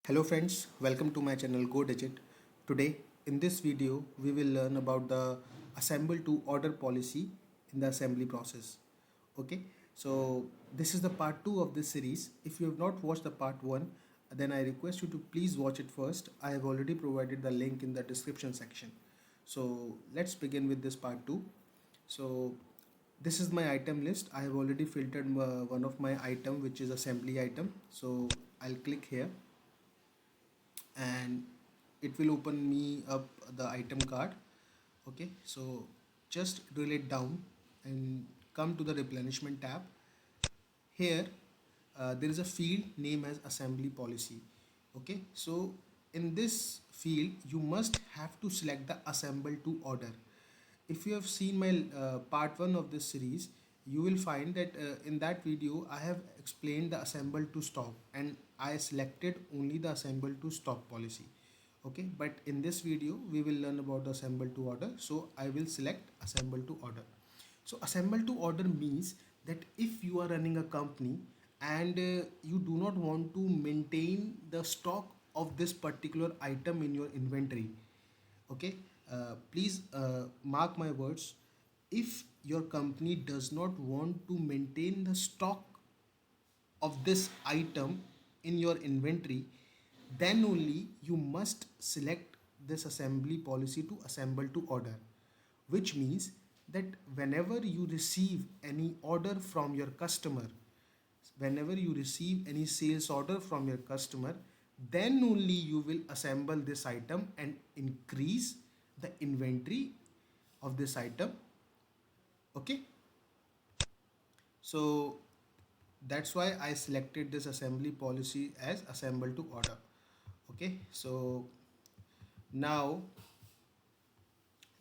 Hello friends, welcome to my channel Go Digit. Today in this video we will learn about the assemble to order policy in the assembly process. Okay, so this is the part 2 of this series. If you have not watched the part 1, then I request you to please watch it first. I have already provided the link in the description section. So let's begin with this part 2. So this is my item list. I have already filtered one of my item, which is assembly item. So I'll click here and it will open me up the item card. Okay, so just drill it down and come to the replenishment tab. Here there is a field name as assembly policy. Okay, so in this field you must have to select the assemble to order. If you have seen my part 1 of this series, you will find that in that video I have explained the assemble to stock and I selected only the assemble to stock policy. Okay, but in this video we will learn about the assemble to order, so I will select assemble to order. So assemble to order means that if you are running a company and you do not want to maintain the stock of this particular item in your inventory. Okay, please mark my words. If your company does not want to maintain the stock of this item in your inventory, then only you must select this assembly policy to assemble to order, which means that whenever you receive any order from your customer, whenever you receive any sales order from your customer, then only you will assemble this item and increase the inventory of this item. Okay, so that's why I selected this assembly policy as assemble to order. Okay, so now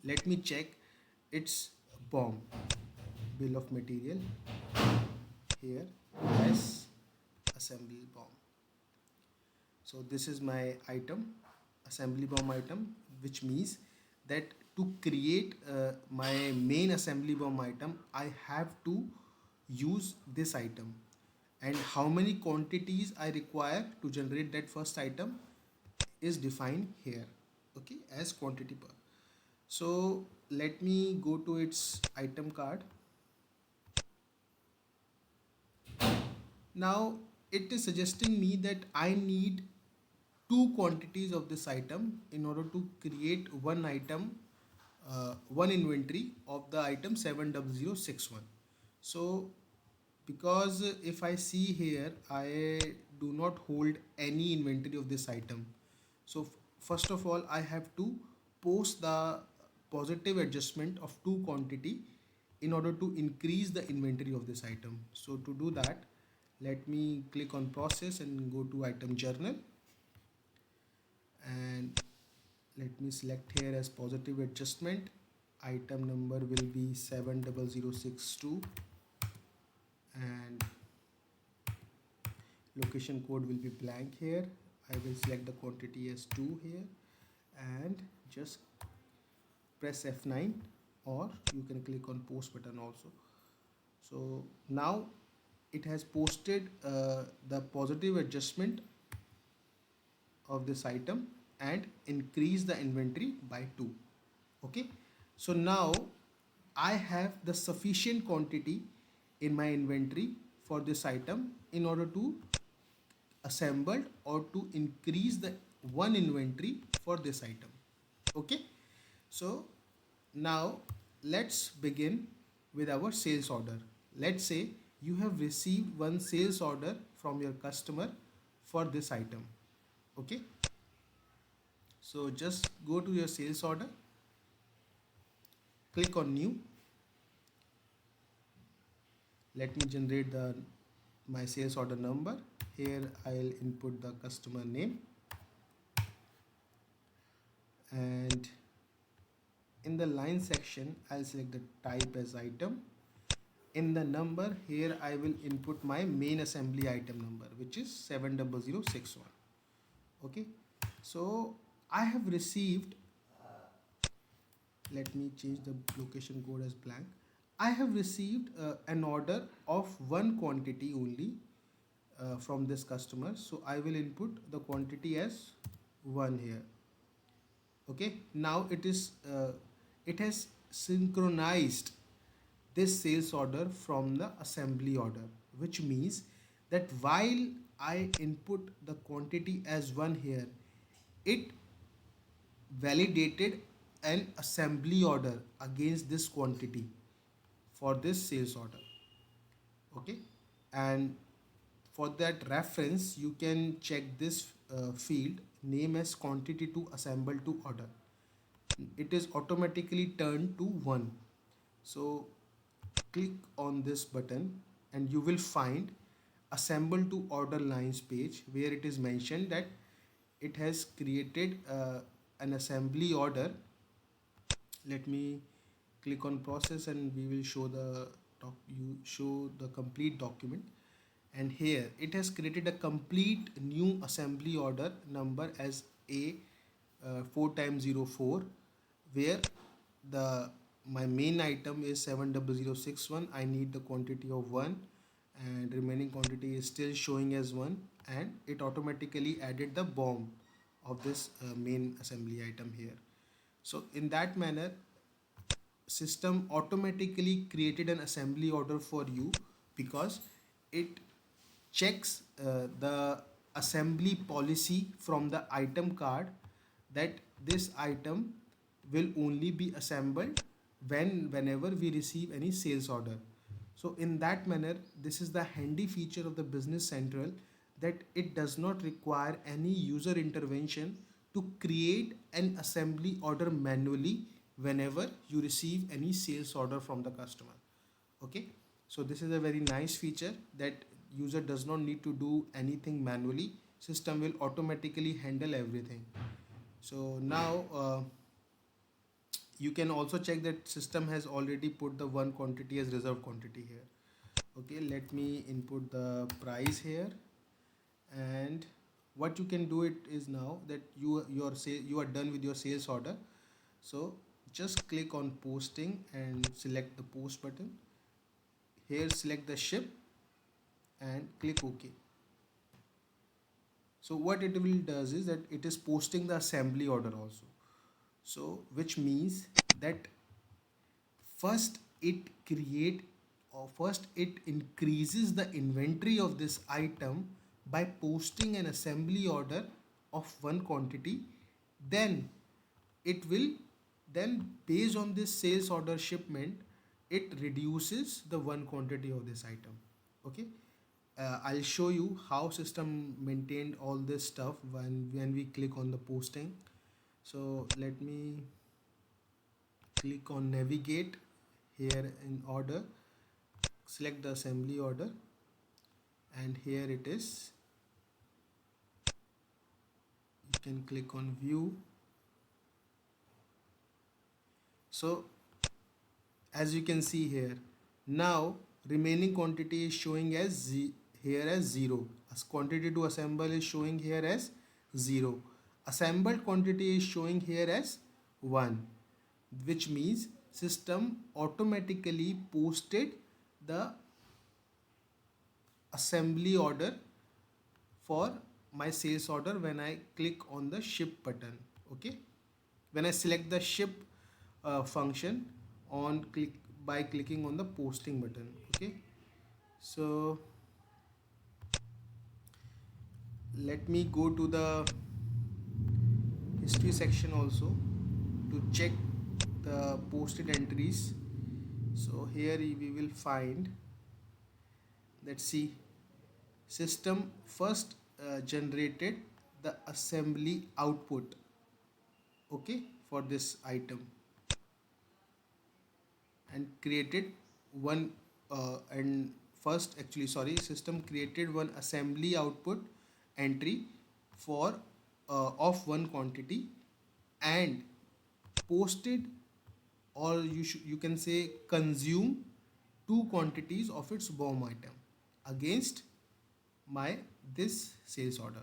let me check its BOM, bill of material. Here, as assembly BOM. So this is my item, assembly BOM item, which means that to create my main assembly BOM item, I have to use this item, and how many quantities I require to generate that first item is defined here. Okay, as quantity per. So let me go to its item card. Now it is suggesting me that I need two quantities of this item in order to create one item, one inventory of the item 70061. So because if I see here, I do not hold any inventory of this item. So first of all I have to post the positive adjustment of two quantity in order to increase the inventory of this item. So to do that, let me click on process and go to item journal, and let me select here as positive adjustment. Item number will be 70062 and location code will be blank here. I will select the quantity as 2 here and just press F9, or you can click on post button also. So now it has posted the positive adjustment of this item and increase the inventory by 2. Okay, so now I have the sufficient quantity in my inventory for this item in order to assemble or to increase the one inventory for this item. Okay, so now let's begin with our sales order. Let's say you have received one sales order from your customer for this item. Okay, so just go to your sales order, click on new. Let me generate the my sales order number. Here I'll input the customer name, and in the line section I'll select the type as item. In the number, here I will input my main assembly item number, which is 70061. Okay, so I have received, let me change the location code as blank. I have received an order of one quantity only, from this customer. So I will input the quantity as 1 here. Okay, now it has synchronized this sales order from the assembly order, which means that while I input the quantity as 1 here, it validated an assembly order against this quantity for this sales order. Okay, and for that reference you can check this field name as quantity to assemble to order. It is automatically turned to 1. So click on this button and you will find assemble to order lines page, where it is mentioned that it has created an assembly order. Let me click on process and we will show the you show the complete document. And here it has created a complete new assembly order number as a 4 times 04, where the my main item is 70061. I need the quantity of 1 and remaining quantity is still showing as 1, and it automatically added the bomb of this main assembly item here. So in that manner, system automatically created an assembly order for you, because it checks the assembly policy from the item card, that this item will only be assembled whenever we receive any sales order. So in that manner, this is the handy feature of the Business Central, that it does not require any user intervention to create an assembly order manually whenever you receive any sales order from the customer. Okay, so this is a very nice feature that user does not need to do anything manually. System will automatically handle everything. So now you can also check that system has already put the 1 quantity as reserved quantity here. Okay, let me input the price here. And what you can do it is, now that you are done with your sales order, so just click on posting and select the post button. Here select the ship and click OK. So what it will does is that it is posting the assembly order also. So which means that first it create or first it increases the inventory of this item by posting an assembly order of 1 quantity. Then it will, then based on this sales order shipment, it reduces the 1 quantity of this item. Okay, I'll show you how system maintained all this stuff when we click on the posting. So let me click on navigate here in order, select the assembly order, and here it is. You can click on view. So as you can see here, now remaining quantity is showing as here as 0. As quantity to assemble is showing here as 0. Assembled quantity is showing here as 1, which means system automatically posted the assembly order for my sales order when I click on the ship button. Okay, when I select the ship function on click by clicking on the posting button. Okay, so let me go to the history section also to check the posted entries. So here we will find, let's see, system first generated the assembly output, okay, for this item, and created one and first actually sorry system created one assembly output entry for of 1 quantity, and posted, or you can say consume 2 quantities of its BOM item against my this sales order.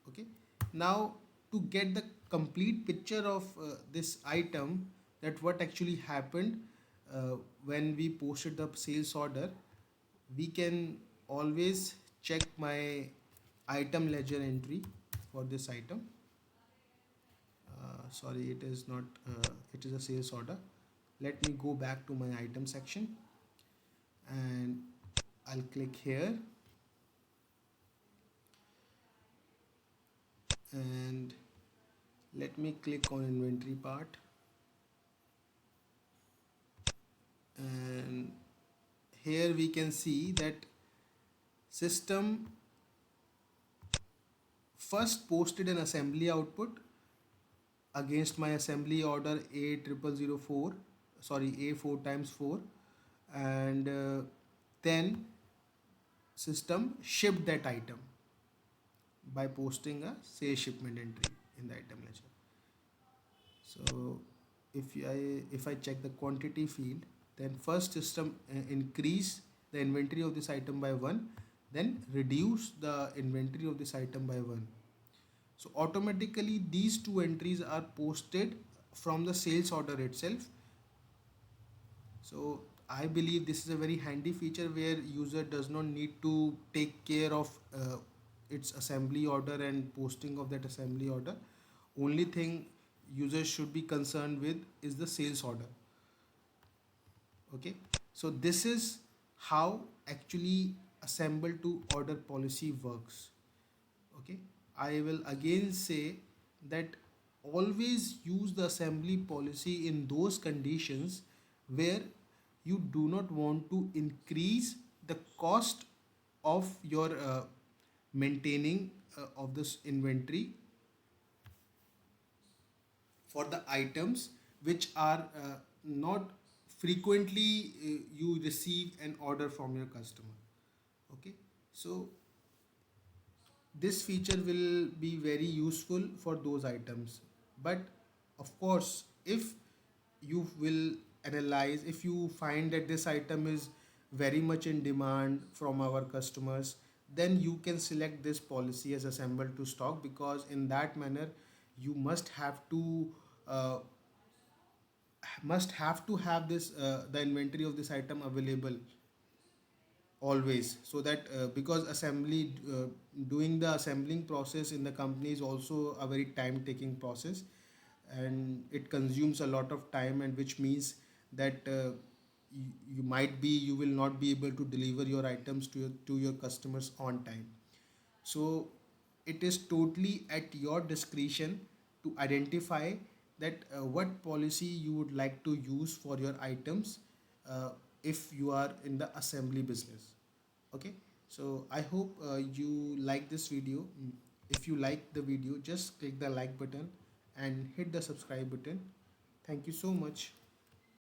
Okay, now to get the complete picture of this item, that what actually happened when we posted the sales order, we can always check my item ledger entry for this item. Sorry, it is not, it is a sales order. Let me go back to my item section and I'll click here, and let me click on inventory part, and here we can see that system first posted an assembly output against my assembly order A0004, sorry, A4 times 4, and then system shipped that item by posting a say shipment entry in the item ledger. So if I check the quantity field, then first system increase the inventory of this item by 1, then reduce the inventory of this item by 1. So automatically these two entries are posted from the sales order itself. So I believe this is a very handy feature where user does not need to take care of its assembly order and posting of that assembly order. Only thing users should be concerned with is the sales order. Okay, so this is how actually assemble to order policy works. Okay, I will again say that always use the assembly policy in those conditions where you do not want to increase the cost of your maintaining of this inventory for the items which are not frequently you receive an order from your customer. Okay, so this feature will be very useful for those items, but of course if you will analyze, if you find that this item is very much in demand from our customers, then you can select this policy as assemble to stock, because in that manner you uh, must have to have this the inventory of this item available always, so that because assembly doing the assembling process in the company is also a very time taking process, and it consumes a lot of time, and which means that you will not be able to deliver your items to your customers on time. So it is totally at your discretion to identify that what policy you would like to use for your items uh, if you are in the assembly business. Okay, so I hope you like this video. If you like the video, just click the like button and hit the subscribe button. Thank you so much.